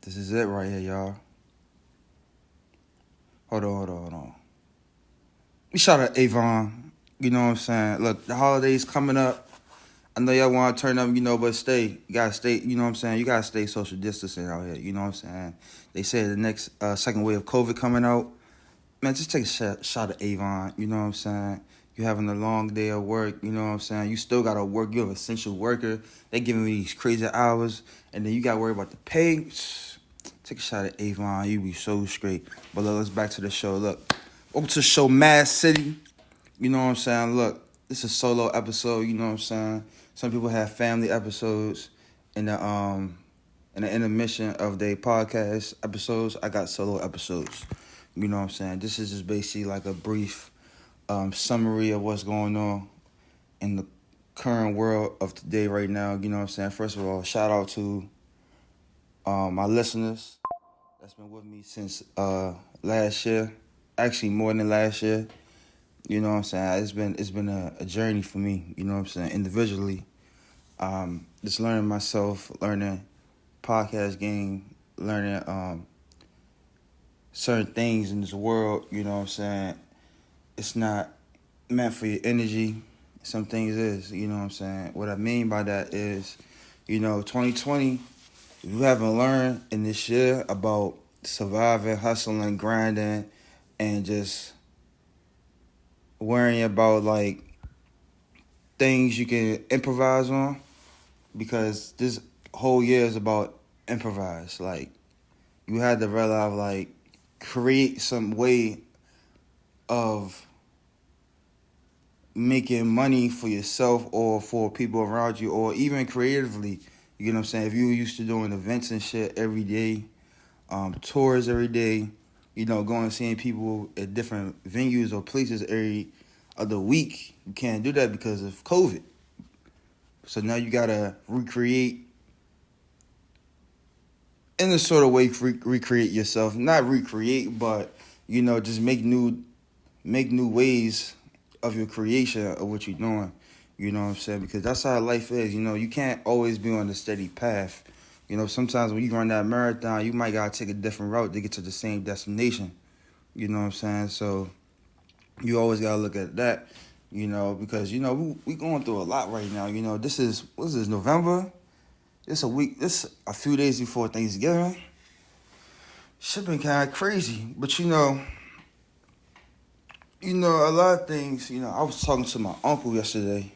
This is it right here, y'all. Hold on. We shout out Avon. You know what I'm saying? Look, the holidays coming up. I know y'all want to turn up, but stay. You got to stay, you know what I'm saying? You got to stay social distancing out here, you know what I'm saying? They say the next second wave of COVID coming out. Man, just take a shot at Avon, you know what I'm saying? You're having a long day of work, you know what I'm saying? You still got to work. You're an essential worker. They giving me these crazy hours, and then you got to worry about the pay. Take a shot at Avon. You be so straight. But look, let's back to the show. Look, welcome to the show, MADD City. You know what I'm saying? Look, this is a solo episode, you know what I'm saying? Some people have family episodes in the intermission of their podcast episodes. I got solo episodes. You know what I'm saying? This is just basically like a brief summary of what's going on in the current world of today right now. You know what I'm saying? First of all, shout out to my listeners that's been with me since last year. Actually, more than last year. You know what I'm saying? It's been a journey for me, you know what I'm saying, individually. Just learning myself, learning podcast game, learning certain things in this world, you know what I'm saying? It's not meant for your energy. Some things is, you know what I'm saying? What I mean by that is, 2020, if you haven't learned in this year about surviving, hustling, grinding, and just worrying about like things you can improvise on, because this whole year is about improvise. Like, you had to realize, like, create some way of making money for yourself or for people around you, or even creatively. You know what I'm saying? If you were used to doing events and shit every day, tours every day, going and seeing people at different venues or places every other week, you can't do that because of COVID. So now you gotta recreate in a sort of way, recreate yourself. Not recreate, but just make new ways of your creation of what you're doing. You know what I'm saying? Because that's how life is. You can't always be on the steady path. Sometimes when you run that marathon, you might gotta take a different route to get to the same destination. You know what I'm saying? So you always gotta look at that. Because we going through a lot right now. This is November. This a few days before Thanksgiving. Shit been kind of crazy, but a lot of things. I was talking to my uncle yesterday.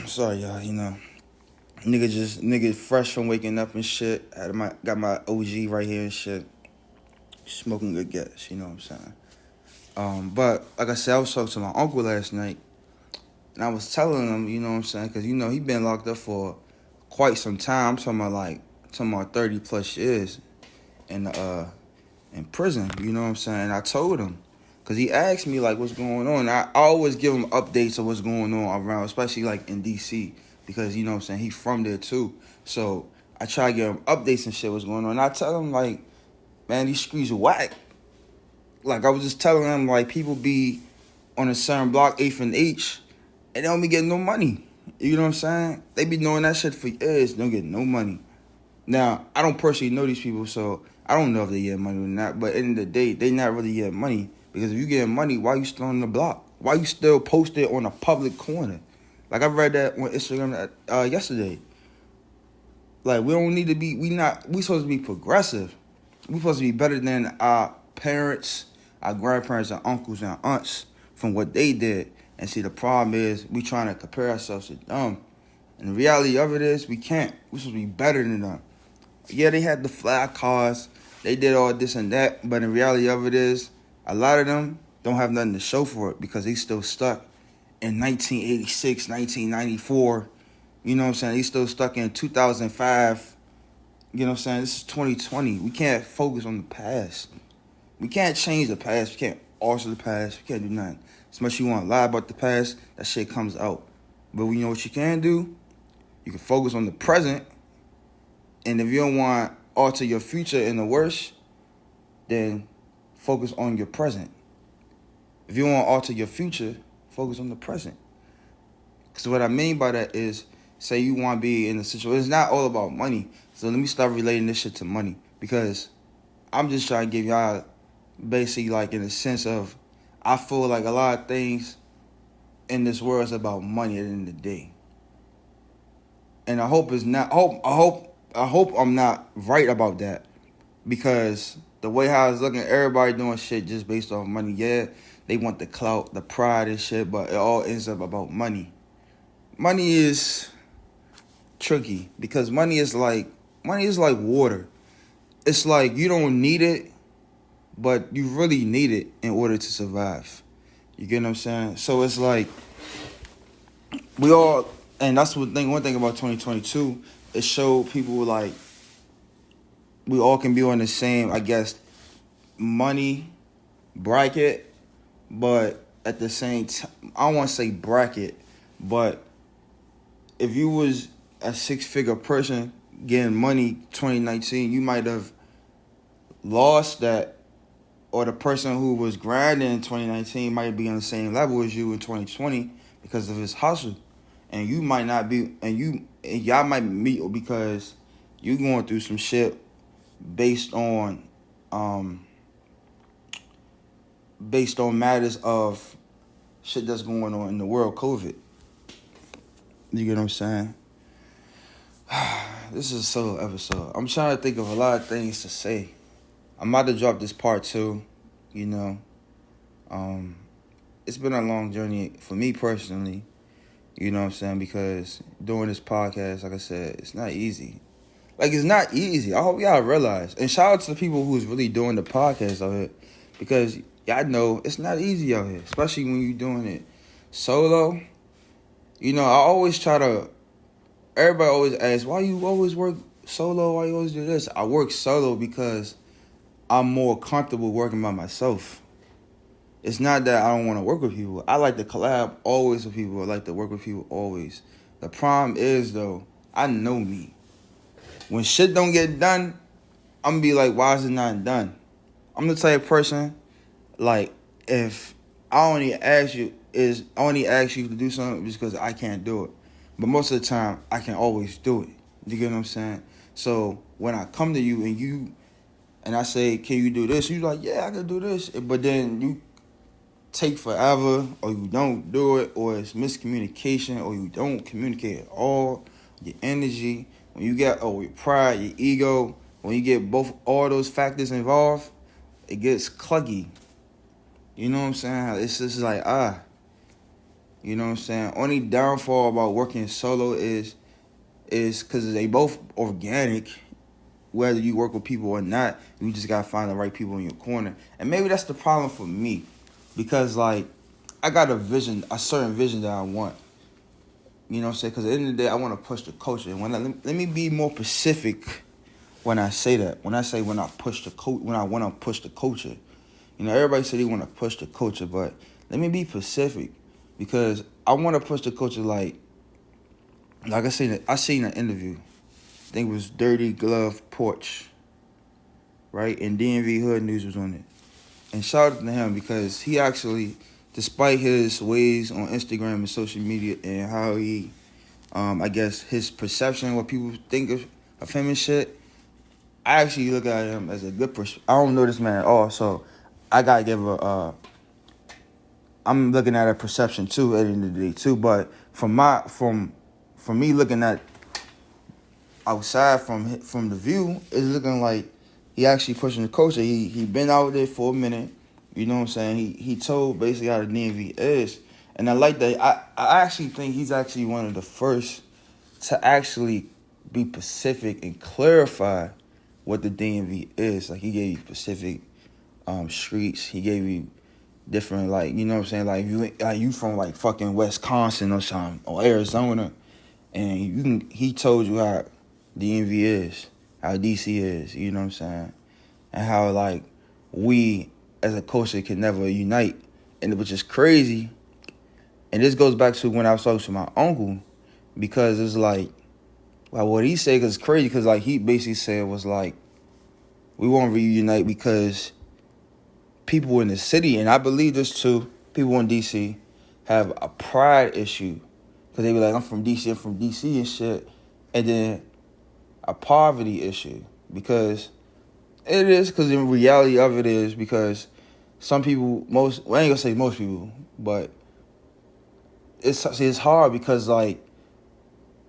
Sorry, y'all. Nigga fresh from waking up and shit. Got my OG right here and shit. Smoking good gas. You know what I'm saying? But like I said, I was talking to my uncle last night, and I was telling him, you know what I'm saying, because he been locked up for quite some time. I'm talking about 30 plus years in prison. You know what I'm saying? I told him, because he asked me like what's going on. I always give him updates of what's going on around, especially like in DC, because you know what I'm saying, he's from there too. So I try to give him updates and shit what's going on. And I tell him like, man, these streets are whack. Like I was just telling him, like, people be on a certain block, 8th and H, and they don't be getting no money. You know what I'm saying? They be doing that shit for years, don't get no money. Now, I don't personally know these people, so I don't know if they get money or not. But at the end of the day, they not really getting money. Because if you getting money, why you still on the block? Why you still posted on a public corner? Like, I read that on Instagram yesterday. Like, we don't need to be, we supposed to be progressive. We supposed to be better than our parents, our grandparents, and uncles and aunts from what they did. And see, the problem is we trying to compare ourselves to them. And the reality of it is we can't. We're supposed to be better than them. Yeah, they had the fly cars. They did all this and that. But the reality of it is a lot of them don't have nothing to show for it because they still stuck in 1986, 1994. You know what I'm saying? They still stuck in 2005. You know what I'm saying? This is 2020. We can't focus on the past. We can't change the past. We can't alter the past. We can't do nothing. As much as you want to lie about the past, that shit comes out. But you know what you can do? You can focus on the present. And if you don't want to alter your future in the worst, then focus on your present. If you want to alter your future, focus on the present. Because what I mean by that is, say you want to be in a situation, it's not all about money. So let me start relating this shit to money, because I'm just trying to give y'all basically like in a sense of, I feel like a lot of things in this world is about money at the end of the day. And I hope it's not. I hope I'm not right about that, because the way how it's looking, everybody doing shit just based off money. Yeah, they want the clout, the pride and shit, but it all ends up about money. Money is tricky because money is like water. It's like you don't need it, but you really need it in order to survive. You get what I'm saying? So it's like we all, and that's one thing about 2022, it showed people like we all can be on the same, I guess, money bracket, but at the same time, I don't want to say bracket, but if you was a 6-figure person getting money 2019, you might have lost that, or the person who was grinding in 2019 might be on the same level as you in 2020 because of his hustle. And you might not be, and y'all might meet because you going through some shit based on matters of shit that's going on in the world, COVID. You get what I'm saying? This is a solo episode. I'm trying to think of a lot of things to say. I'm about to drop this part 2, you know. It's been a long journey for me personally, you know what I'm saying, because doing this podcast, like I said, it's not easy. Like, it's not easy. I hope y'all realize. And shout out to the people who's really doing the podcast out here, because y'all know it's not easy out here, especially when you're doing it solo. You know, I always try to, everybody always asks, why you always work solo? Why you always do this? I work solo because I'm more comfortable working by myself. It's not that I don't want to work with people. I like to collab always with people. I like to work with people always. The problem is, though, I know me. When shit don't get done, I'm going to be like, why is it not done? I'm the type of person, like, if I only ask you to do something just because I can't do it. But most of the time, I can always do it. You get what I'm saying? So when I come to you and I say, can you do this? You're like, yeah, I can do this. But then you take forever, or you don't do it, or it's miscommunication, or you don't communicate at all. Your energy, when you get, your pride, your ego, when you get all those factors involved, it gets cluggy. You know what I'm saying? It's just like, you know what I'm saying? Only downfall about working solo is because they both organic. Whether you work with people or not, you just gotta find the right people in your corner. And maybe that's the problem for me, because like I got a certain vision that I want. You know what I'm saying? Because at the end of the day, I want to push the culture. And let me be more specific when I say that. When I say when I want to push the culture. You know, everybody said they want to push the culture, but let me be specific, because I want to push the culture like I seen an interview. I think it was Dirty Glove Porch, right? And DMV Hood News was on it. And shout out to him, because he actually, despite his ways on Instagram and social media and how he, I guess his perception, what people think of him and shit, I actually look at him as a good person. I don't know this man at all, so I gotta give I'm looking at a perception too at the end of the day too. But from me looking at outside from the view, it's looking like he actually pushing the culture. He been out there for a minute. You know what I'm saying? He told basically how the DMV is. And I like that. I actually think he's actually one of the first to actually be specific and clarify what the DMV is. Like, he gave you specific streets. He gave you different, like, you know what I'm saying? Like you from like fucking Wisconsin or something, or Arizona, and he told you how DMV is, how DC is, you know what I'm saying? And how like we as a culture can never unite. And which is crazy. And this goes back to when I was talking to my uncle, because it's like what he said is crazy, because like he basically said was like, we won't reunite because people in the city, and I believe this too, people in DC have a pride issue, because they be like, I'm from DC and shit. And then a poverty issue, because it is, because in reality of it is, because some people, I ain't gonna say most people, but it's hard because, like,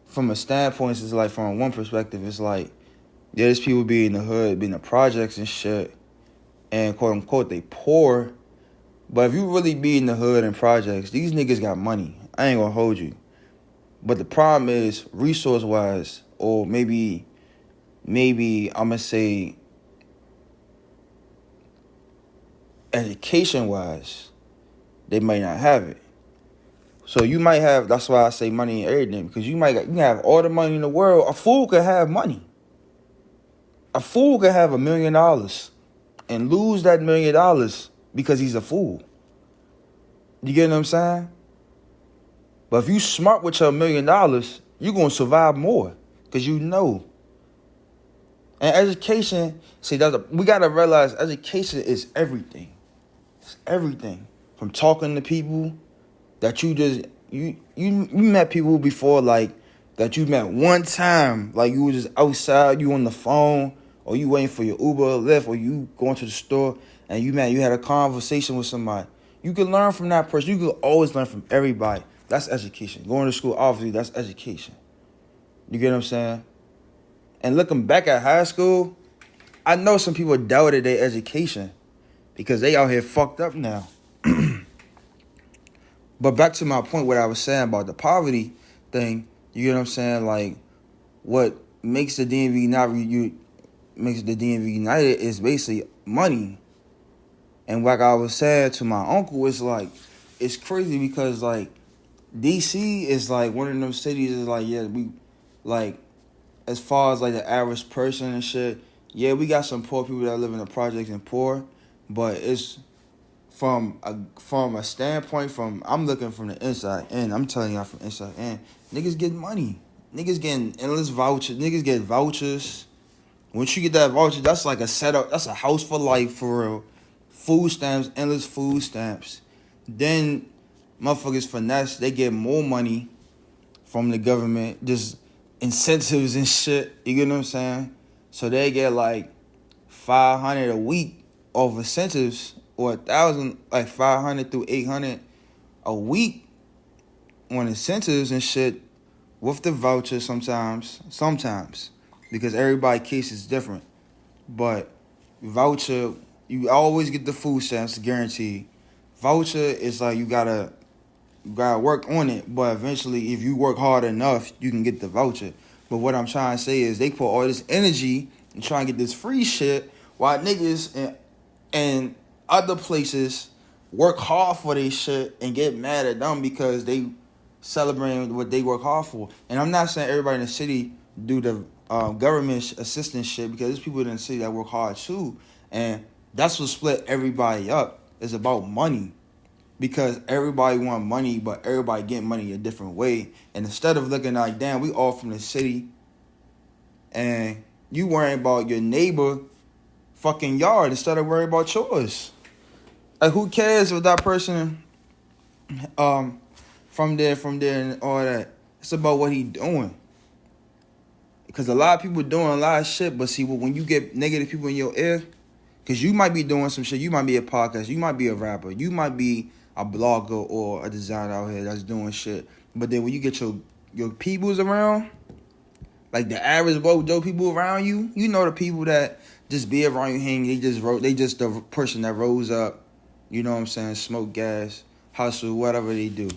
from a standpoint, it's like, from one perspective, it's like, yeah, there's people be in the hood, be in the projects and shit, and quote unquote, they poor. But if you really be in the hood and projects, these niggas got money. I ain't gonna hold you. But the problem is, resource-wise, or maybe I'm gonna say education-wise, they might not have it. So you might have, that's why I say money and everything, because you can have all the money in the world. A fool could have money. A fool could have $1 million and lose that $1 million because he's a fool. You get what I'm saying? But if you smart with your $1 million, you're going to survive more, because you know. And education, see, we got to realize education is everything. It's everything. From talking to people that you met people before, like, that you met one time, like you were just outside, you on the phone, or you waiting for your Uber or Lyft, or you going to the store, and you had a conversation with somebody. You can learn from that person. You can always learn from everybody. That's education. Going to school, obviously, that's education. You get what I'm saying? And looking back at high school, I know some people doubted their education because they out here fucked up now. But back to my point, what I was saying about the poverty thing, you get what I'm saying? Like, what makes the DMV united is basically money. And like I was saying to my uncle, it's like, it's crazy because, like, DC is like one of them cities is like, yeah, we, like, as far as like the average person and shit, yeah, we got some poor people that live in the projects and poor, but it's from a standpoint, I'm looking from the inside in. I'm telling y'all from inside in. Niggas getting money. Niggas getting endless vouchers. Niggas get vouchers. Once you get that voucher, that's like a setup. That's a house for life, for real. Food stamps, endless food stamps. Then motherfuckers finesse. They get more money from the government, just incentives and shit. You get what I'm saying? So they get like $500 a week of incentives, or $1,000, like $500 through $800 a week on incentives and shit, with the voucher sometimes, because everybody's case is different. But voucher, you always get the food stamps guaranteed. Voucher is like you gotta work on it, but eventually, if you work hard enough, you can get the voucher. But what I'm trying to say is, they put all this energy and try and get this free shit, while niggas and other places work hard for their shit and get mad at them because they celebrating what they work hard for. And I'm not saying everybody in the city do the government assistance shit, because there's people in the city that work hard too. And that's what split everybody up. It's about money. Because everybody want money, but everybody getting money a different way. And instead of looking like, damn, we all from the city, and you worrying about your neighbor fucking yard instead of worrying about yours. Like, who cares if that person from there and all that? It's about what he doing. Because a lot of people doing a lot of shit, but see, when you get negative people in your ear, because you might be doing some shit, you might be a podcast, you might be a rapper, you might be a blogger or a designer out here that's doing shit. But then when you get your peoples around, like the average Joe people around you, you know, the people that just be around you hang, they just the person that rose up, you know what I'm saying, smoke gas, hustle, whatever they do.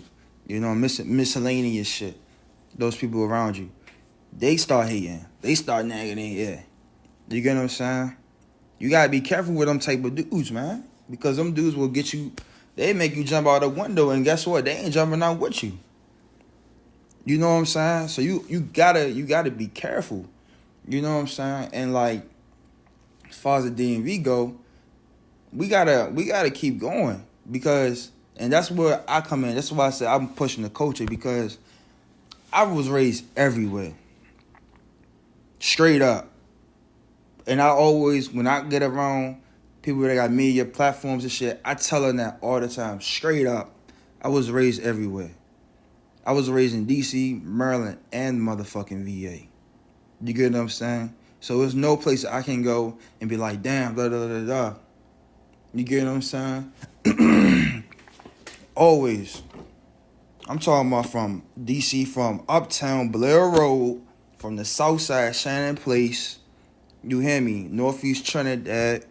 You know, miscellaneous shit. Those people around you, they start hating. They start nagging in your ear. You get what I'm saying? You gotta be careful with them type of dudes, man. Because them dudes will get you, they make you jump out the window, and guess what? They ain't jumping out with you. You know what I'm saying? So you gotta be careful. You know what I'm saying? And like, as far as the DMV go, we gotta keep going, because, and that's where I come in. That's why I say I'm pushing the culture, because I was raised everywhere. Straight up. And I always, when I get around people that got media platforms and shit, I tell them that all the time, straight up. I was raised everywhere. I was raised in DC, Maryland, and motherfucking VA. You get what I'm saying? So there's no place I can go and be like, damn, blah, blah, blah, blah. You get what I'm saying? Always. I'm talking about from DC, from Uptown Blair Road, from the South Side Shannon Place. You hear me? Northeast Trinidad,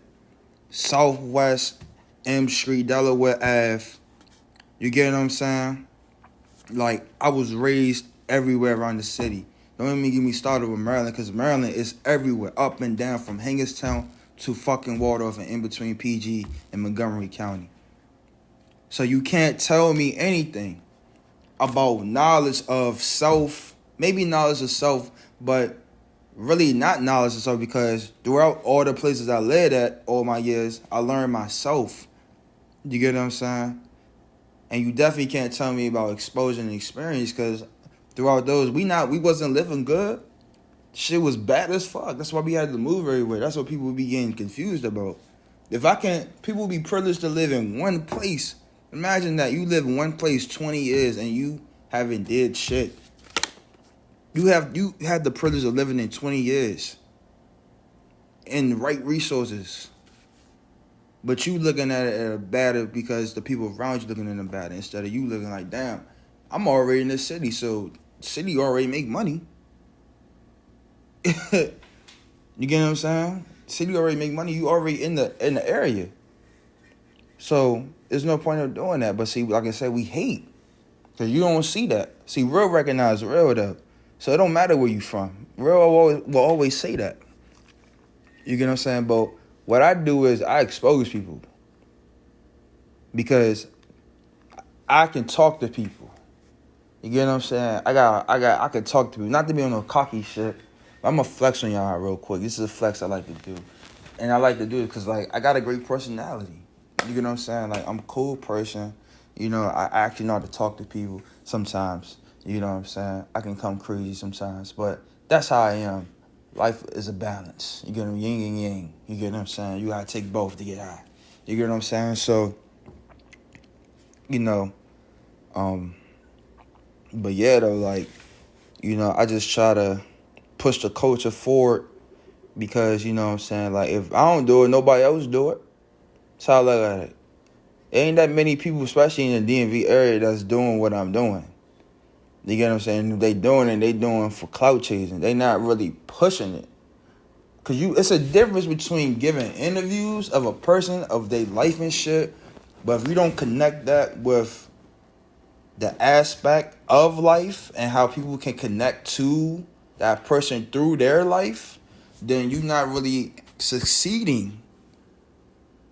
Southwest M Street, Delaware Ave. You get what I'm saying? Like, I was raised everywhere around the city. Don't even get me started with Maryland, because Maryland is everywhere, up and down, from Hagerstown to fucking Waldorf and in between PG and Montgomery County. So you can't tell me anything about knowledge of self, maybe knowledge of self, but really not knowledge of self, because throughout all the places I lived at all my years, I learned myself. You get what I'm saying? And you definitely can't tell me about exposure and experience, because throughout those, we wasn't living good. Shit was bad as fuck. That's why we had to move everywhere. That's what people would be getting confused about. People be privileged to live in one place. Imagine that you live in one place 20 years and you haven't did shit. You had the privilege of living in 20 years in the right resources. But you looking at it better because the people around you looking at it better, instead of you looking like, damn, I'm already in this city, so city already make money. You get what I'm saying? City already make money. You already in the area. So there's no point of doing that. But see, like I said, we hate, because you don't see that. See, real recognize real though. So it don't matter where you from. Real will always say that. You get what I'm saying? But what I do is I expose people, because I can talk to people. You get what I'm saying? I can talk to people. Not to be on no cocky shit. But I'm gonna flex on y'all real quick. This is a flex I like to do. And I like to do it because, like, I got a great personality. You get what I'm saying? Like, I'm a cool person. You know, I actually know how to talk to people sometimes. You know what I'm saying? I can come crazy sometimes. But that's how I am. Life is a balance. You get what I'm saying? Yin and yang. You get what I'm saying? You gotta take both to get high. You get what I'm saying? So, you know, but yeah, though, like, you know, I just try to push the culture forward, because, you know what I'm saying, like, if I don't do it, nobody else do it. That's how I look at it. There ain't that many people, especially in the DMV area, that's doing what I'm doing. You get what I'm saying? If they doing it, they doing for clout chasing. They not really pushing it. Because it's a difference between giving interviews of a person, of their life and shit, but if you don't connect that with the aspect of life and how people can connect to that person through their life, then you're not really succeeding.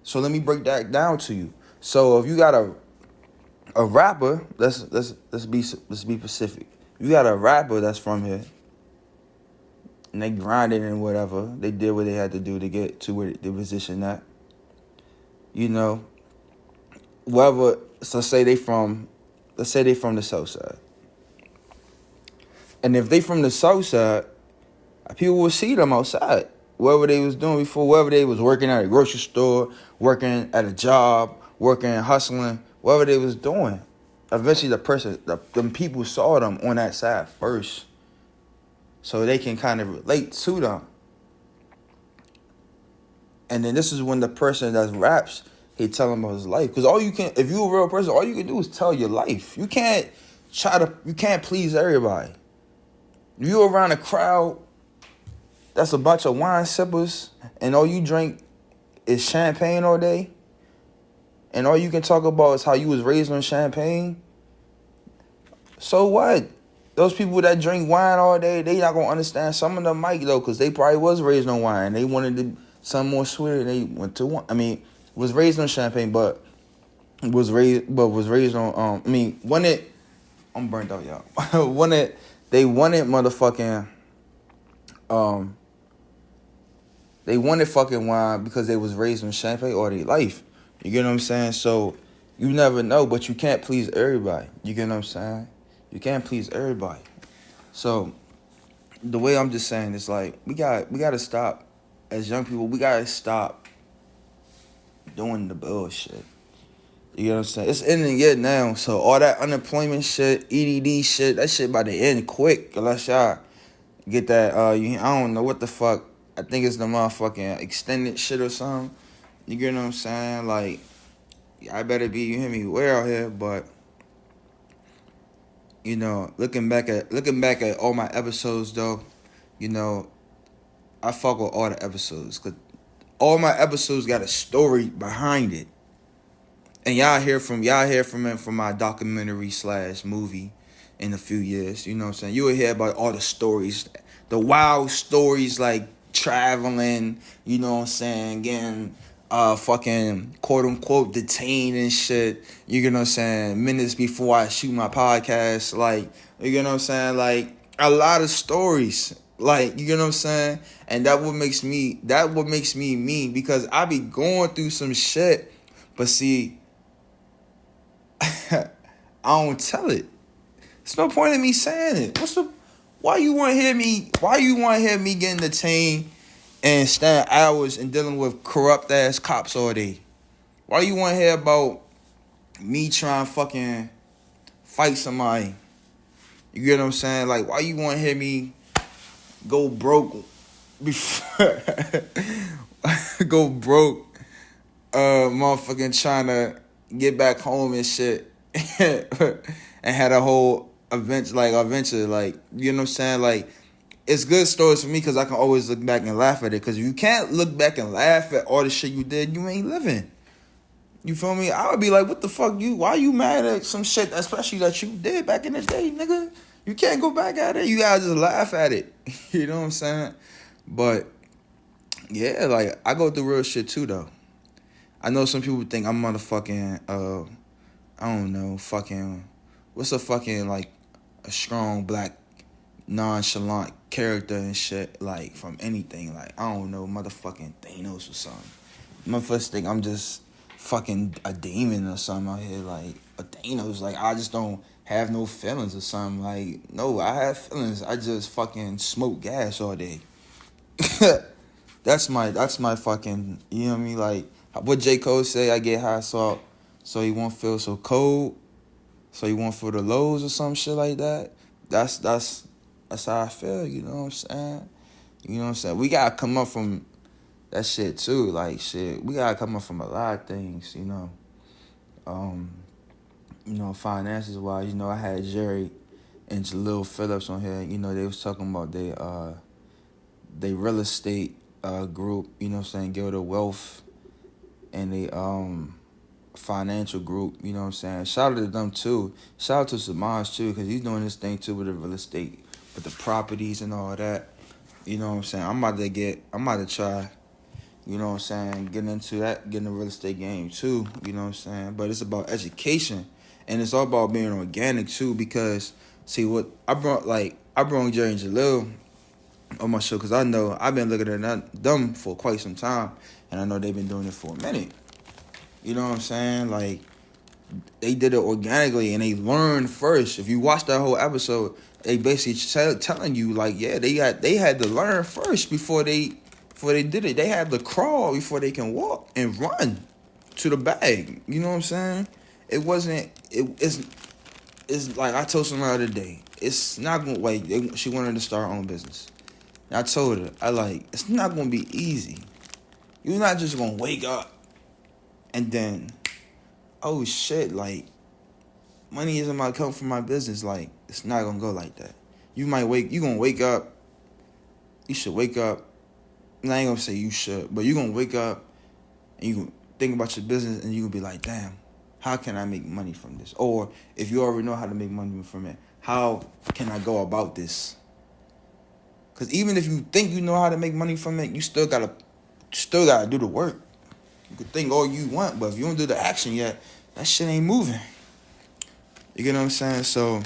So let me break that down to you. So if you got a rapper, let's be specific. You got a rapper that's from here, and they grinded and whatever. They did what they had to do to get to where the position at. You know, whether, so let's say they from the South Side. And if they from the South Side, people will see them outside. Whatever they was doing before, whether they was working at a grocery store, working at a job, working, hustling, whatever they was doing. Eventually them people saw them on that side first. So they can kind of relate to them. And then this is when the person that raps, he tell them about his life. Because if you a real person, all you can do is tell your life. You can't please everybody. If you around a crowd that's a bunch of wine sippers, and all you drink is champagne all day, and all you can talk about is how you was raised on champagne, so what? Those people that drink wine all day, they not gonna understand. Some of them might, though, because they probably was raised on wine. They wanted to something more sweeter. They went to wine. I mean, was raised on champagne, but was raised on I'm burnt out, y'all. They wanted motherfucking they wanted fucking wine because they was raised on champagne all their life. You get what I'm saying? So you never know, but you can't please everybody. You get what I'm saying? You can't please everybody. So the way I'm just saying is, like, we gotta stop, as young people, we gotta stop doing the bullshit. You know what I'm saying? It's ending the year now, so all that unemployment shit, EDD shit, that shit about to end quick, unless y'all get that, I don't know what the fuck. I think it's the motherfucking extended shit or something. You get what I'm saying? Like, I better be, you hear me, way out here, but, you know, looking back at all my episodes, though, you know, I fuck with all the episodes, because all my episodes got a story behind it. And y'all hear from it from my documentary / movie in a few years. You know what I'm saying? You will hear about all the stories, the wild stories, like traveling, you know what I'm saying, getting fucking quote unquote detained and shit. You get what I'm saying? Minutes before I shoot my podcast, like, you get what I'm saying? Like, a lot of stories. Like, you get what I'm saying? And that what makes me me, because I be going through some shit. But see, I don't tell it. There's no point in me saying it. Why you want to hear me getting detained and staying hours and dealing with corrupt ass cops all day? Why you want to hear about me trying to fucking fight somebody? You get what I'm saying? Like, why you want to hear me go broke before motherfucking trying to get back home and shit and had a whole adventure, like, you know what I'm saying? Like, it's good stories for me because I can always look back and laugh at it, because if you can't look back and laugh at all the shit you did, you ain't living. You feel me? I would be like, what the fuck, why you mad at some shit, especially that you did back in the day, nigga? You can't go back at it. You gotta just laugh at it. You know what I'm saying? But, yeah, like, I go through real shit too, though. I know some people think I'm motherfucking, I don't know, fucking, what's a fucking, like, a strong black nonchalant character and shit, like, from anything. Like, I don't know, motherfucking Thanos or something. Motherfuckers think I'm just fucking a demon or something out here, like, a Thanos. Like, I just don't have no feelings or something. Like, no, I have feelings. I just fucking smoke gas all day. That's my fucking, you know what I mean? Like, what J. Cole say, I get high so he won't feel so cold, so he won't feel the lows or some shit like that. That's how I feel, you know what I'm saying? You know what I'm saying? We gotta come up from that shit too, like, shit. We gotta come up from a lot of things, you know. Finances wise, you know, I had Jerry and Jalil Phillips on here. You know, they was talking about they real estate group, you know what I'm saying, Gilder Wealth, and they financial group, you know what I'm saying. Shout out to them too. Shout out to Samaj too, because he's doing this thing too with the real estate, with the properties and all that. You know what I'm saying. I'm about to try, you know what I'm saying, getting into that, getting the real estate game too, you know what I'm saying. But it's about education, and it's all about being organic too, because see what I brought Jerry and Jalil on my show, because I know I've been looking at them for quite some time, and I know they've been doing it for a minute. You know what I'm saying? Like, they did it organically, and they learned first. If you watch that whole episode, they basically telling you, like, yeah, they had to learn first before they did it. They had to crawl before they can walk and run to the bag. You know what I'm saying? It's like I told somebody the other day. It's not gonna wait. She wanted to start her own business. And I told her, it's not gonna be easy. You're not just gonna wake up and then, oh shit, like, money isn't gonna come from my business. Like, it's not gonna go like that. You gonna wake up. You should wake up. And I ain't gonna say you should, but you're gonna wake up and you gonna think about your business, and you gonna be like, damn, how can I make money from this? Or if you already know how to make money from it, how can I go about this? Because even if you think you know how to make money from it, you still gotta do the work. You can think all you want, but if you don't do the action yet, that shit ain't moving. You get what I'm saying? So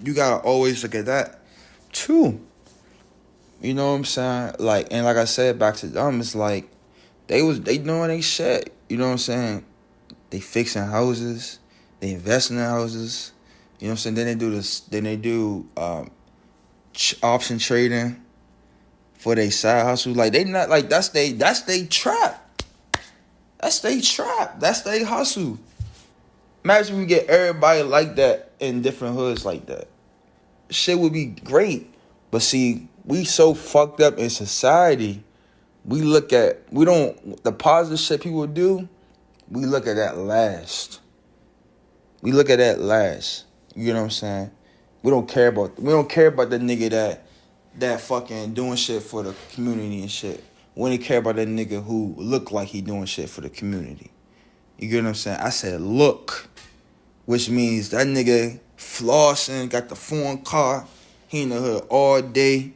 you gotta always look at that too. You know what I'm saying? Like, and like I said, back to them, it's like they doing they shit. You know what I'm saying? They fixing houses, they investing in houses. You know what I'm saying? Then they do this. Then they do option trading for their side hustle. Like, they not like that's they trap. That's they trap. That's they hustle. Imagine we get everybody like that in different hoods like that. Shit would be great. But see, we so fucked up in society. The positive shit people do, we look at that last. We look at that last. You know what I'm saying? We don't care about the nigga that fucking doing shit for the community and shit. We only care about that nigga who look like he doing shit for the community. You get what I'm saying? I said look, which means that nigga flossing, got the foreign car, he in the hood all day.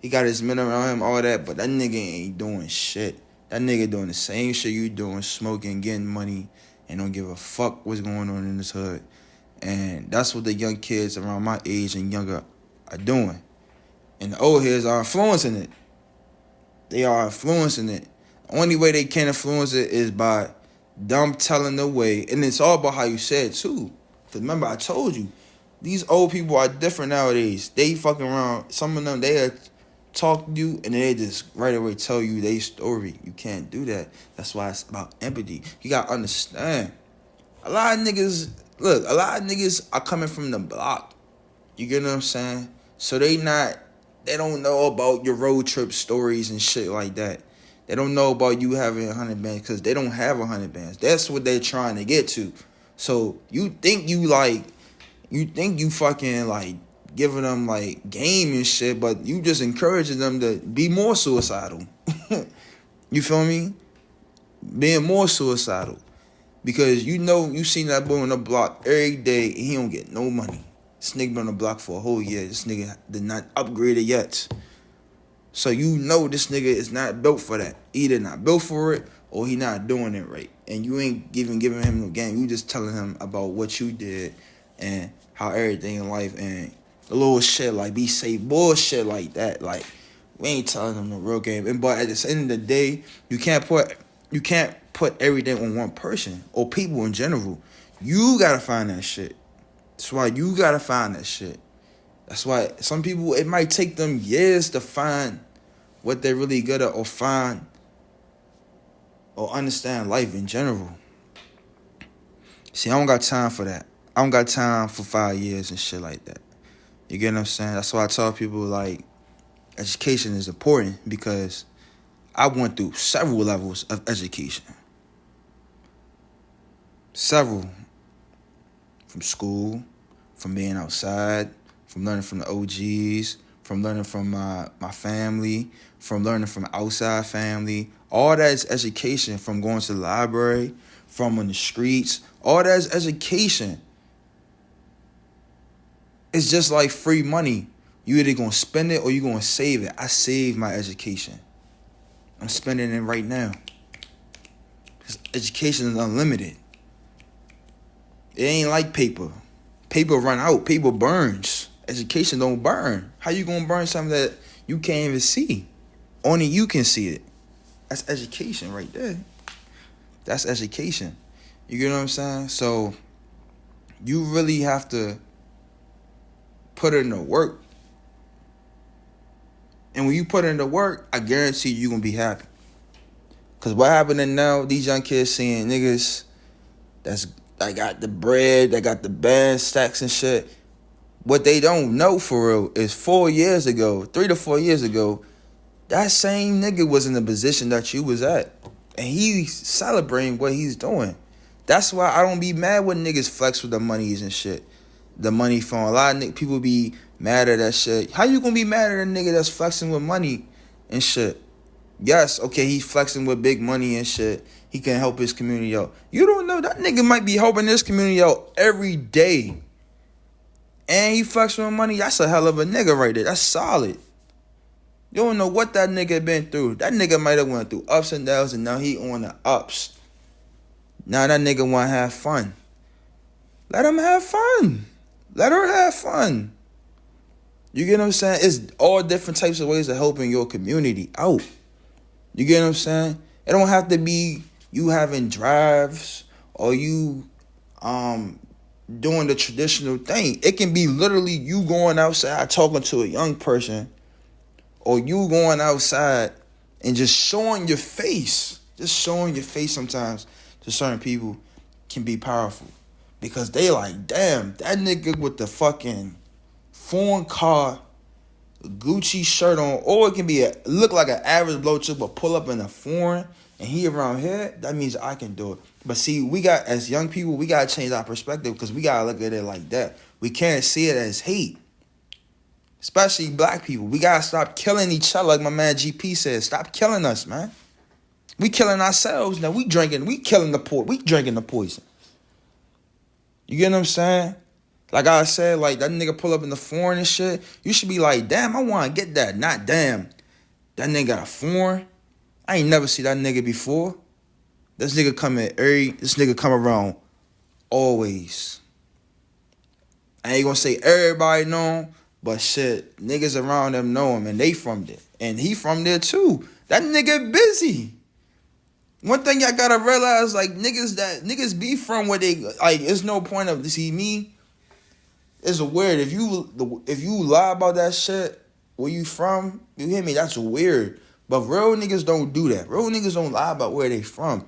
He got his men around him, all that, but that nigga ain't doing shit. That nigga doing the same shit you doing, smoking, getting money, and don't give a fuck what's going on in this hood. And that's what the young kids around my age and younger are doing. And the old heads are influencing it. They are influencing it. The only way they can influence it is by them telling the way. And it's all about how you say it, too. Because remember, I told you, these old people are different nowadays. They fucking around. Some of them, they talk to you, and they just right away tell you their story. You can't do that. That's why it's about empathy. You got to understand. A lot of niggas are coming from the block. You get what I'm saying? So they don't know about your road trip stories and shit like that. They don't know about you having 100 bands because they don't have 100 bands. That's what they're trying to get to. So you think you fucking like giving them like game and shit, but you just encouraging them to be more suicidal. You feel me? Being more suicidal. Because you seen that boy on the block every day and he don't get no money. This nigga been on the block for a whole year. This nigga did not upgrade it yet. So you know this nigga is not built for that. Either not built for it or he not doing it right. And you ain't even giving him no game. You just telling him about what you did and how everything in life and the little shit like be safe, bullshit like that. Like we ain't telling him the real game. But at the end of the day, you can't put everything on one person or people in general. You gotta find that shit. That's why you gotta find that shit. That's why some people, it might take them years to find what they're really good at or find or understand life in general. See, I don't got time for that. I don't got time for 5 years and shit like that. You get what I'm saying? That's why I tell people, like, education is important because I went through several levels of education. Several. From school, from being outside, from learning from the OGs, from learning from my family, from learning from outside family. All that is education, from going to the library, from on the streets. All that is education. It's just like free money. You either going to spend it or you going to save it. I saved my education. I'm spending it right now. Because education is unlimited. It ain't like paper. Paper run out. Paper burns. Education don't burn. How you gonna burn something that you can't even see? Only you can see it. That's education right there. That's education. You get what I'm saying? So you really have to put in the work. And when you put in the work, I guarantee you're gonna be happy. Cause what happening now, these young kids seeing niggas I got the bread, they got the band stacks and shit. What they don't know for real is 3 to 4 years ago, that same nigga was in the position that you was at. And he's celebrating what he's doing. That's why I don't be mad when niggas flex with the monies and shit. The money from a lot of people be mad at that shit. How you gonna be mad at a nigga that's flexing with money and shit? Yes, okay, he's flexing with big money and shit. He can help his community out. You don't know, that nigga might be helping his community out every day. And he flexing with money. That's a hell of a nigga right there. That's solid. You don't know what that nigga been through. That nigga might have went through ups and downs and now he on the ups. Now that nigga want to have fun. Let him have fun. Let her have fun. You get what I'm saying? It's all different types of ways of helping your community out. You get what I'm saying? It don't have to be you having drives or you doing the traditional thing. It can be literally you going outside talking to a young person or you going outside and just showing your face. Just showing your face sometimes to certain people can be powerful. Because they like, damn, that nigga with the fucking foreign car Gucci shirt on, or it can be look like an average blow chick, but pull up in a foreign, and he around here, that means I can do it. But see, we got, as young people, we gotta change our perspective, because we gotta look at it like that. We can't see it as hate, especially black people. We gotta stop killing each other, like my man GP said. Stop killing us, man. We killing ourselves now. We killing the poor. We drinking the poison. You get what I'm saying? Like I said, like that nigga pull up in the foreign and shit. You should be like, damn, I want to get that. Not damn, that nigga got a foreign. I ain't never see that nigga before. This nigga come around always. I ain't gonna say everybody know him, but shit, niggas around them know him, and they from there. And he from there too. That nigga busy. One thing y'all gotta realize, like, niggas be from where they, like, it's no point of, see me, it's weird. If you lie about that shit, where you from, you hear me, that's weird. But real niggas don't do that. Real niggas don't lie about where they from.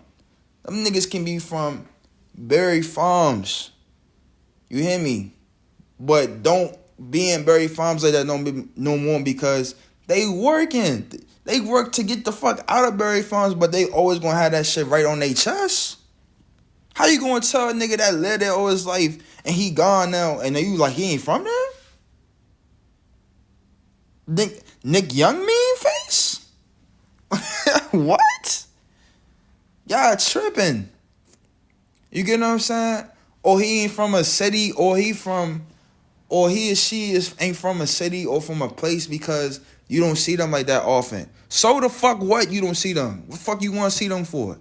Them niggas can be from Berry Farms. You hear me? But don't be in Berry Farms like that no more, because they working. They work to get the fuck out of Berry Farms, but they always gonna have that shit right on their chest. How you gonna tell a nigga that lived there all his life and he gone now, and then you like he ain't from there? Nick Young mean face? What? Y'all tripping. You get what I'm saying? Or he ain't from a city, or he or she ain't from a city or from a place because you don't see them like that often. So the fuck what? You don't see them. What the fuck you want to see them for?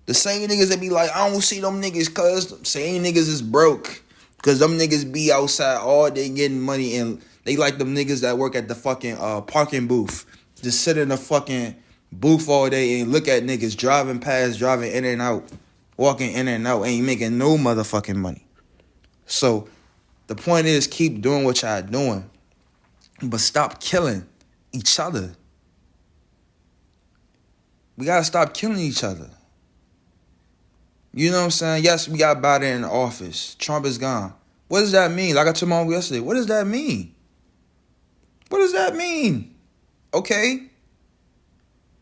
The same niggas that be like, I don't see them niggas cause same niggas is broke. Cause them niggas be outside all day getting money, and they like them niggas that work at the fucking parking booth. Just sit in the fucking booth all day and look at niggas driving past, driving in and out, walking in and out, ain't making no motherfucking money. So the point is, keep doing what y'all doing, but stop killing each other. We gotta stop killing each other. You know what I'm saying? Yes, we got Biden in the office. Trump is gone. What does that mean? Like I told my uncle yesterday, what does that mean? What does that mean? Okay.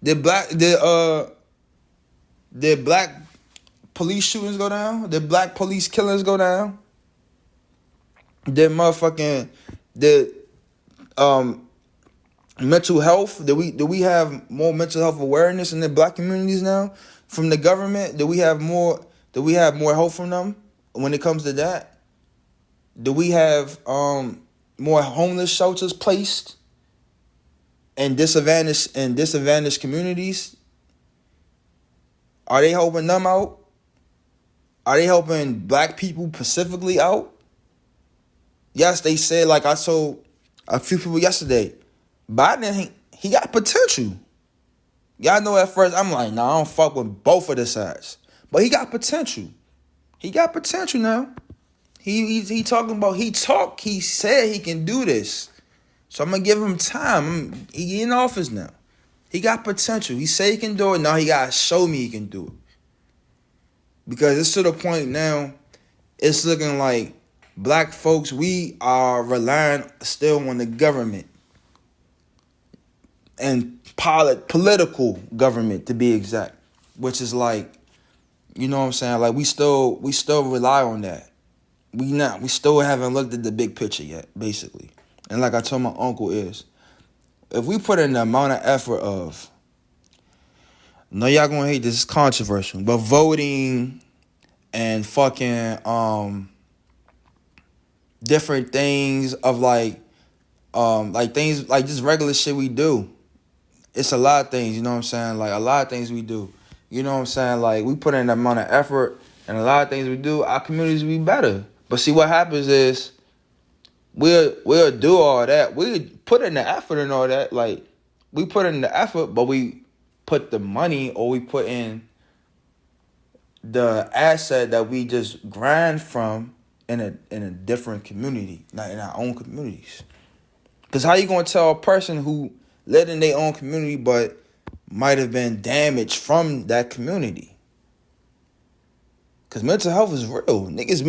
Did black police shootings go down? Did black police killings go down? Did mental health? Do we have more mental health awareness in the black communities now from the government? Do we have more help from them when it comes to that? Do we have more homeless shelters placed in disadvantaged communities? Are they helping them out? Are they helping black people specifically out? Yes, they said, like I told a few people yesterday, Biden, he got potential. Y'all know at first, I'm like, nah, I don't fuck with both of the sides. But he got potential. He got potential now. He talking about, he said he can do this. So I'm going to give him time. He in office now. He got potential. He said he can do it. Now he got to show me he can do it. Because it's to the point now, it's looking like black folks, we are relying still on the government. And political government, to be exact. Which is like, you know what I'm saying? Like we still rely on that. We still haven't looked at the big picture yet, basically. And like I told my uncle is, if we put in the amount of effort of, I know y'all gonna hate this, it's controversial, but voting and fucking different things of like things like just regular shit we do. It's a lot of things, you know what I'm saying? Like a lot of things we do. You know what I'm saying? Like we put in the amount of effort and a lot of things we do, our communities will be better. But see what happens is we'll do all that. We put in the effort and all that. Like we put in the effort, but we put the money or we put in the asset that we just grind from in a different community, not in our own communities. Because how you gonna tell a person who lived in their own community but might have been damaged from that community? Because mental health is real. Niggas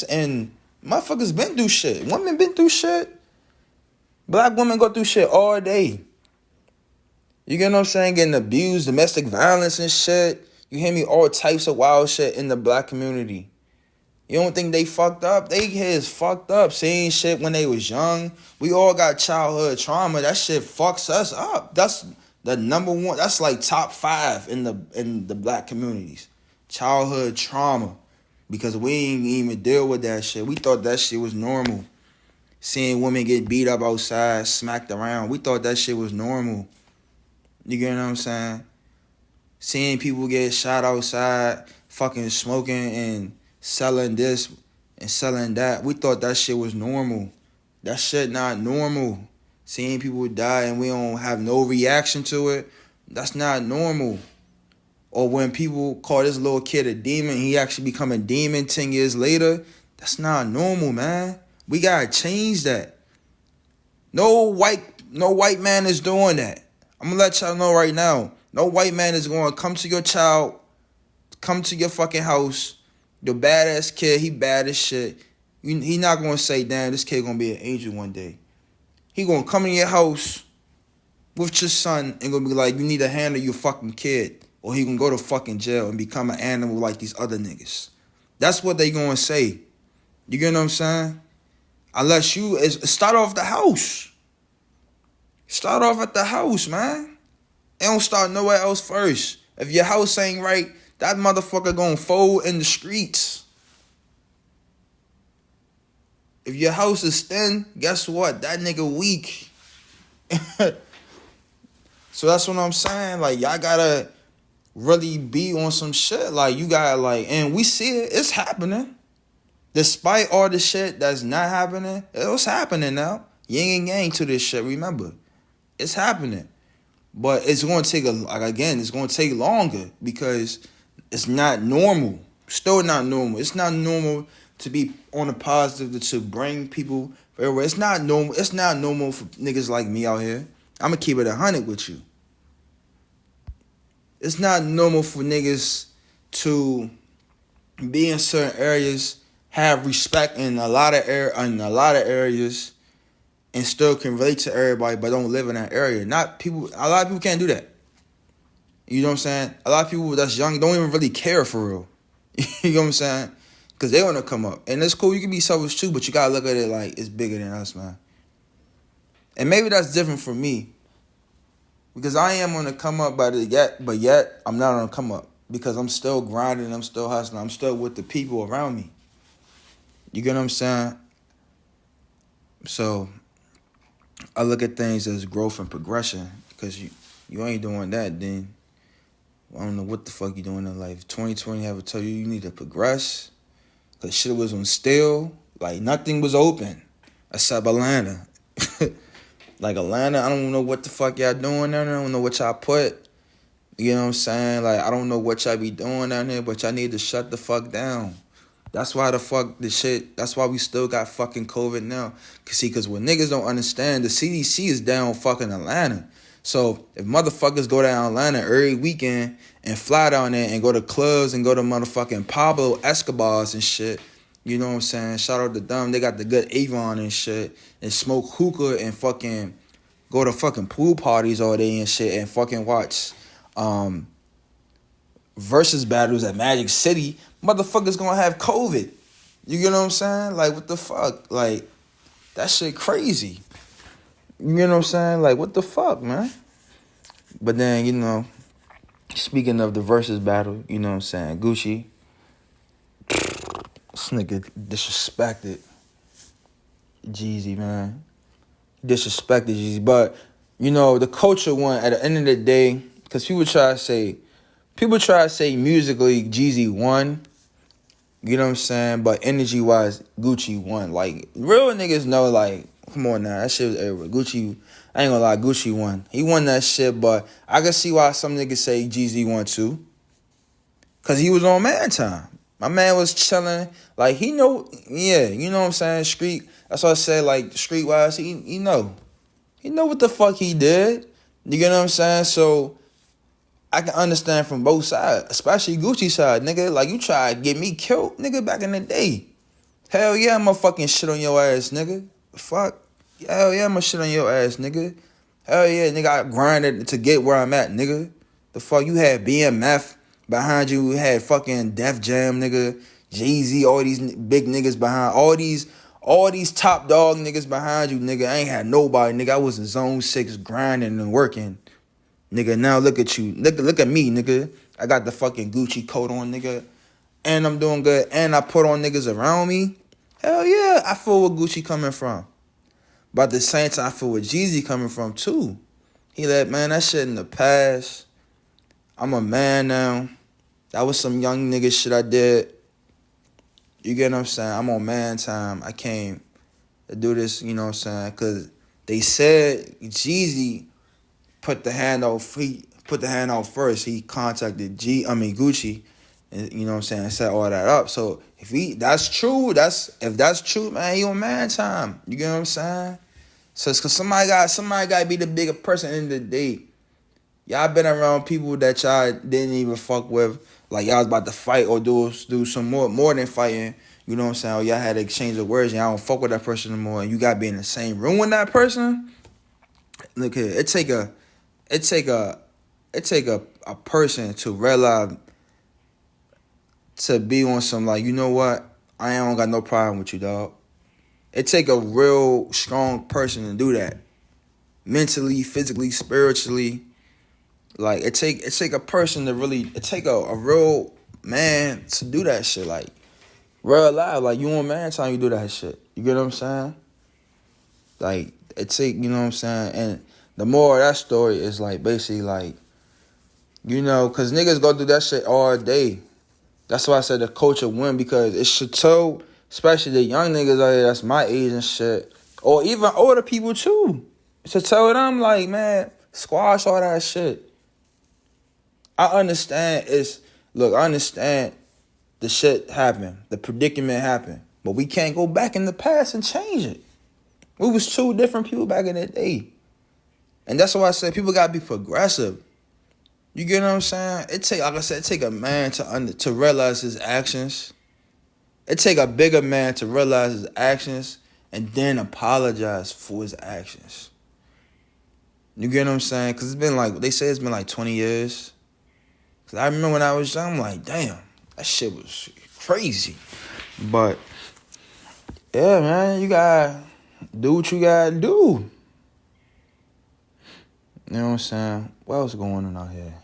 and motherfuckers been through shit. Women been through shit. Black women go through shit all day. You get what I'm saying? Getting abused, domestic violence and shit. You hear me? All types of wild shit in the black community. You don't think they fucked up? They is fucked up. Seeing shit when they was young. We all got childhood trauma. That shit fucks us up. That's the number one. That's like top 5 in the black communities. Childhood trauma. Because we ain't even deal with that shit. We thought that shit was normal. Seeing women get beat up outside, smacked around. We thought that shit was normal. You get what I'm saying? Seeing people get shot outside, fucking smoking and selling this and selling that. We thought that shit was normal. That shit not normal. Seeing people die and we don't have no reaction to it, that's not normal. Or when people call this little kid a demon, he actually become a demon 10 years later, that's not normal, man. We gotta change that. No white man is doing that. I'm gonna let y'all know right now. No white man is gonna come to your child, come to your fucking house. Your badass kid, he bad as shit. He not gonna say, damn, this kid gonna be an angel one day. He gonna come in your house with your son and gonna be like, you need to handle your fucking kid. Or he can go to fucking jail and become an animal like these other niggas. That's what they gonna say. You get what I'm saying? Unless you start off the house. Start off at the house, man. It don't start nowhere else first. If your house ain't right, that motherfucker gonna fold in the streets. If your house is thin, guess what? That nigga weak. So that's what I'm saying. Like, y'all gotta really be on some shit. Like, you gotta, like, and we see it. It's happening. Despite all the shit that's not happening, it's happening now. Yin and yang to this shit, remember. It's happening. But it's going to take, it's going to take longer because it's not normal. Still not normal. It's not normal to be on a positive, to bring people everywhere. It's not normal. It's not normal for niggas like me out here. I'm going to keep it 100 with you. It's not normal for niggas to be in certain areas, have respect in a lot of areas, and still can relate to everybody, but don't live in that area. A lot of people can't do that. You know what I'm saying? A lot of people that's young don't even really care for real. You know what I'm saying? Because they want to come up. And it's cool, you can be selfish too, but you got to look at it like it's bigger than us, man. And maybe that's different for me. Because I am on the come up, but yet I'm not on the come up. Because I'm still grinding, I'm still hustling, I'm still with the people around me. You get what I'm saying? So I look at things as growth and progression. Because you ain't doing that, then I don't know what the fuck you doing in life. 2020 have to tell you need to progress. Because shit was on still. Like, nothing was open. Except Atlanta. Like, Atlanta, I don't know what the fuck y'all doing down there. I don't know what y'all put. You know what I'm saying? Like, I don't know what y'all be doing down there, but y'all need to shut the fuck down. That's why that's why we still got fucking COVID now. Because what niggas don't understand, the CDC is down fucking Atlanta. So if motherfuckers go down Atlanta every weekend and fly down there and go to clubs and go to motherfucking Pablo Escobars and shit, you know what I'm saying? Shout out to them. They got the good Avon and shit, and smoke hookah and fucking go to fucking pool parties all day and shit and fucking watch versus battles at Magic City. Motherfuckers gonna have COVID. You get what I'm saying? Like, what the fuck? Like, that shit crazy. You know what I'm saying? Like, what the fuck, man? But then, you know, speaking of the versus battle, you know what I'm saying? Gucci, this nigga disrespected Jeezy, man. Disrespected Jeezy. But, you know, the culture won at the end of the day, because people try to say musically Jeezy won. You know what I'm saying? But energy-wise, Gucci won. Like, real niggas know, like, come on now, that shit was everywhere. Gucci, I ain't gonna lie, Gucci won. He won that shit, but I can see why some niggas say Jeezy won too. Because he was on man time. My man was chilling. Like, he know, yeah, you know what I'm saying? Street, that's what I said, like, street-wise, he know. He know what the fuck he did. You get what I'm saying? So I can understand from both sides, especially Gucci side, nigga. Like, you try to get me killed, nigga, back in the day. Hell yeah, I'ma fucking shit on your ass, nigga. The fuck? Hell yeah, I'ma shit on your ass, nigga. Hell yeah, nigga, I grinded to get where I'm at, nigga. The fuck, you had BMF behind you, you had fucking Def Jam, nigga, Jay-Z, all these big niggas behind, all these top dog niggas behind you, nigga. I ain't had nobody, nigga. I was in zone 6 grinding and working. Nigga, now look at you. Look at me, nigga. I got the fucking Gucci coat on, nigga. And I'm doing good. And I put on niggas around me. Hell yeah, I feel where Gucci coming from. But at the same time, I feel where Jeezy coming from too. He like, man, that shit in the past. I'm a man now. That was some young nigga shit I did. You get what I'm saying? I'm on man time. I came to do this, you know what I'm saying? Because they said Jeezy put the hand out first. He contacted Gucci, and you know what I'm saying, set all that up. So if that's true, if that's true, man, he on man time. You get what I'm saying? So it's cause somebody got to be the bigger person in the day. Y'all been around people that y'all didn't even fuck with, like y'all was about to fight or do some more than fighting. You know what I'm saying? Or y'all had to exchange of words and y'all don't fuck with that person anymore, and you got to be in the same room with that person. Look here, it take a person to realize, to be on some like, you know what? I don't got no problem with you, dog. It take a real strong person to do that. Mentally, physically, spiritually. Like it take a person to really, it take a real man to do that shit. Like real life. Like you on man time, you do that shit. You get what I'm saying? Like it take, you know what I'm saying? And the more of that story is like basically like, you know, cause niggas go through that shit all day. That's why I said the culture win, because it should tell, especially the young niggas out here that's my age and shit, or even older people too. It should tell them like, man, squash all that shit. I understand I understand the shit happened, the predicament happened, but we can't go back in the past and change it. We was two different people back in the day. And that's why I said people gotta be progressive. You get what I'm saying? Like I said, it take a man to realize his actions. It take a bigger man to realize his actions and then apologize for his actions. You get what I'm saying? Because they say it's been like 20 years. Because I remember when I was young, I'm like, damn, that shit was crazy. But, yeah, man, you gotta do what you gotta do. You know what I'm saying? What else going on out here?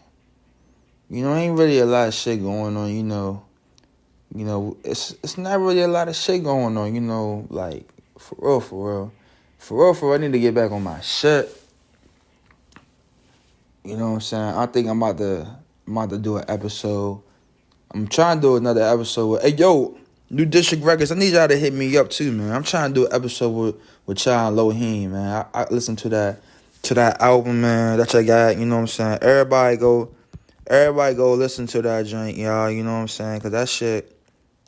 You know, ain't really a lot of shit going on, you know. You know, it's not really a lot of shit going on, you know, like, for real. For real, I need to get back on my shit. You know what I'm saying? I think I'm about to do an episode. I'm trying to do another episode with, hey, yo, New District Records, I need y'all to hit me up too, man. I'm trying to do an episode with y'all and Lohim, man. I listened to that album, man, that y'all got, you know what I'm saying? Everybody go listen to that joint, y'all, you know what I'm saying? Because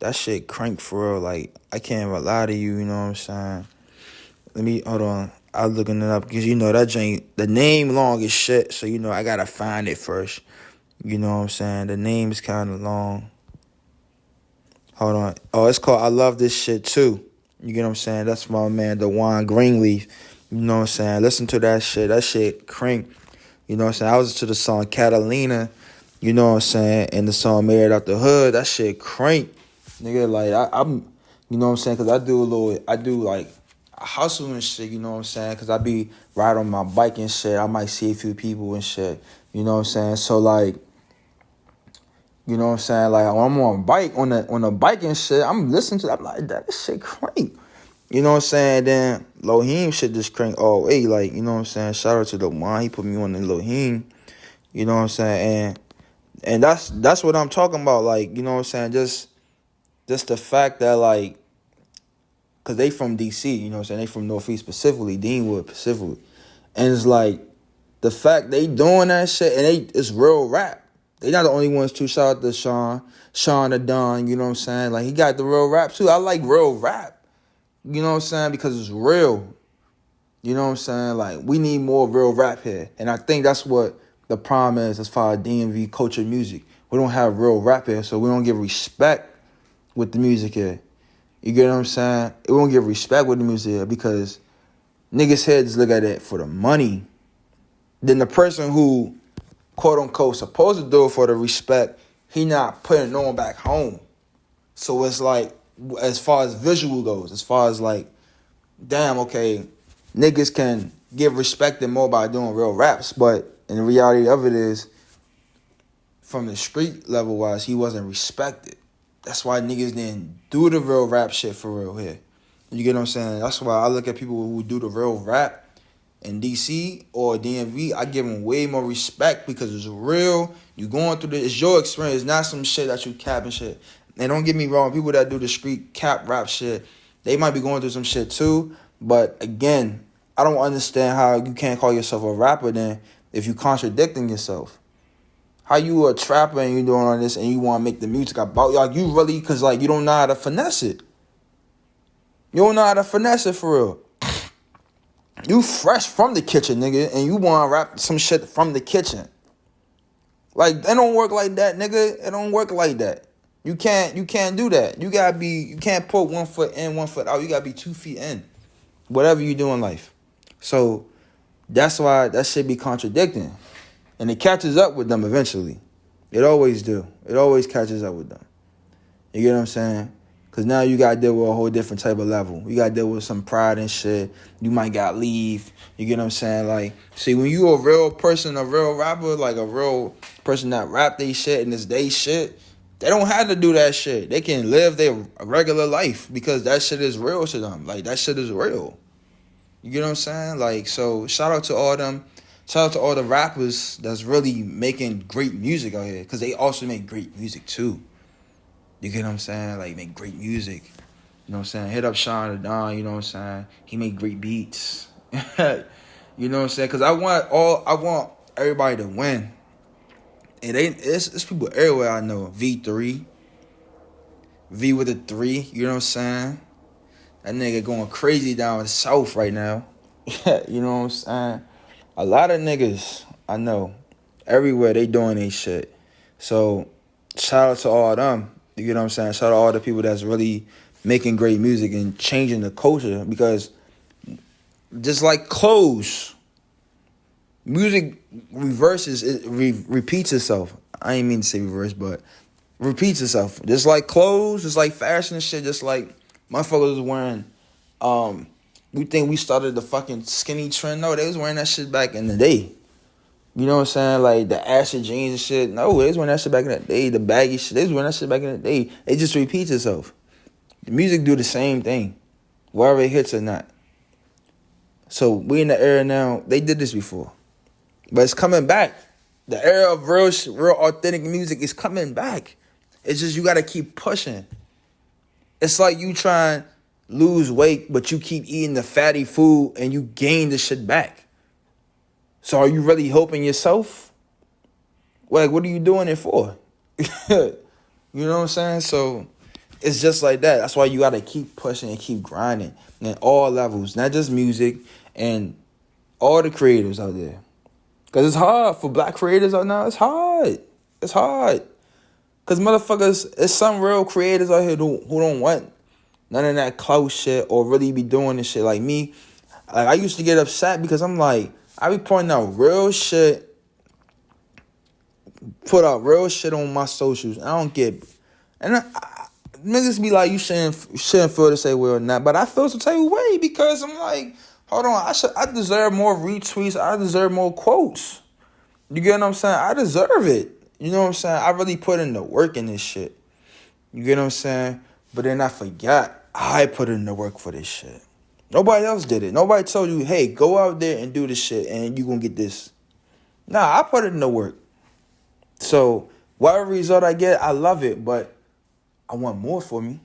that shit crank for real. Like, I can't even lie to you, you know what I'm saying? Hold on. I'm looking it up because, you know, that joint, the name long as shit, so, you know, I got to find it first. You know what I'm saying? The name is kind of long. Hold on. Oh, it's called I Love This Shit Too. You get what I'm saying? That's my man, DeJuan Greenleaf. You know what I'm saying? Listen to that shit. That shit crank. You know what I'm saying? I was to the song Catalina. You know what I'm saying? And the song Married Out the Hood. That shit crank. Nigga, like, I'm, you know what I'm saying? Because I do like hustle and shit, you know what I'm saying? Because I be riding on my bike and shit. I might see a few people and shit. You know what I'm saying? So, like, you know what I'm saying? Like, when I'm on a bike and shit, I'm listening to that. I'm like, that shit crank. You know what I'm saying? Then Lohim shit just crank all way. Like, you know what I'm saying? Shout out to the one. He put me on the Lohim. You know what I'm saying? And that's what I'm talking about. Like, you know what I'm saying? Just the fact that, like, because they from D.C., you know what I'm saying? They from Northeast specifically, Deanwood specifically. And it's like, the fact they doing that shit, and it's real rap. They not the only ones too. Shout out to Sean the Don, you know what I'm saying? Like, he got the real rap too. I like real rap. You know what I'm saying? Because it's real. You know what I'm saying? Like, we need more real rap here. And I think that's what the problem is as far as DMV culture music. We don't have real rap here, so we don't give respect with the music here. You get what I'm saying? We won't give respect with the music here because Niggas' heads look at it for the money. Then the person who, quote unquote, supposed to do it for the respect, he not putting no one back home. So it's like, as far as visual goes, as far as like, damn, okay, niggas can give respected more by doing real raps, but in the reality of it is, from the street level wise, he wasn't respected. That's why niggas didn't do the real rap shit for real here. You get what I'm saying? That's why I look at people who do the real rap in DC or DMV. I give them way more respect because it's real. You going through this, it's your experience, it's not some shit that you cap and shit. And don't get me wrong, people that do the street cap rap shit, they might be going through some shit too. But again, I don't understand how you can't call yourself a rapper then if you contradicting yourself. How you a trapper and you doing all this and you want to make the music about y'all? You really, because like you don't know how to finesse it. You don't know how to finesse it for real. You fresh from the kitchen, nigga, and you want to rap some shit from the kitchen. Like, it don't work like that, nigga. It don't work like that. You can't do that. You can't put 1 foot in, 1 foot out. You gotta be 2 feet in. Whatever you do in life. So that's why that shit be contradicting. And it catches up with them eventually. It always do. It always catches up with them. You get what I'm saying? Because now you got to deal with a whole different type of level. You got to deal with some pride and shit. You might got leave. You get what I'm saying? Like, see, when you a real person, a real rapper, like a real person that rap they shit and it's they shit, they don't have to do that shit. They can live their regular life because that shit is real to them. Like, that shit is real. You get what I'm saying? Like, so shout out to all them. Shout out to all the rappers that's really making great music out here. Because they also make great music too. You get what I'm saying? Like, make great music. You know what I'm saying? Hit up Sean the Don, you know what I'm saying? He make great beats. You know what I'm saying? Because I want everybody to win. It's people everywhere I know. V3. V with a 3, you know what I'm saying? That nigga going crazy down in the South right now. You know what I'm saying? A lot of niggas I know everywhere they doing they shit. So shout out to all them. You get what I'm saying? Shout out to all the people that's really making great music and changing the culture. Because just like clothes, music repeats itself. I ain't mean to say reverse, but repeats itself. Just like clothes, just like fashion and shit, just like motherfuckers was wearing we think we started the fucking skinny trend. No, they was wearing that shit back in the day. You know what I'm saying? Like the acid jeans and shit. No, they was wearing that shit back in the day. The baggy shit, they was wearing that shit back in the day. It just repeats itself. The music do the same thing, whether it hits or not. So we in the era now, they did this before. But it's coming back. The era of real authentic music is coming back. It's just you got to keep pushing. It's like you trying to lose weight, but you keep eating the fatty food and you gain the shit back. So are you really helping yourself? Like, what are you doing it for? You know what I'm saying? So it's just like that. That's why you got to keep pushing and keep grinding at all levels, not just music, and all the creators out there. Because it's hard for black creators out now. It's hard. It's hard. Because motherfuckers, it's some real creators out here who don't want none of that clout shit or really be doing this shit. Like me, like I used to get upset because I'm like, I be pointing out real shit, put out real shit on my socials. I don't get, and niggas be like, you shouldn't feel the same way or not. But I feel some type of way because I'm like, hold on, I deserve more retweets. I deserve more quotes. You get what I'm saying? I deserve it. You know what I'm saying? I really put in the work in this shit. You get what I'm saying? But then I forgot I put in the work for this shit. Nobody else did it. Nobody told you, hey, go out there and do this shit and you gonna get this. Nah, I put it in the work. So whatever result I get, I love it, but I want more for me.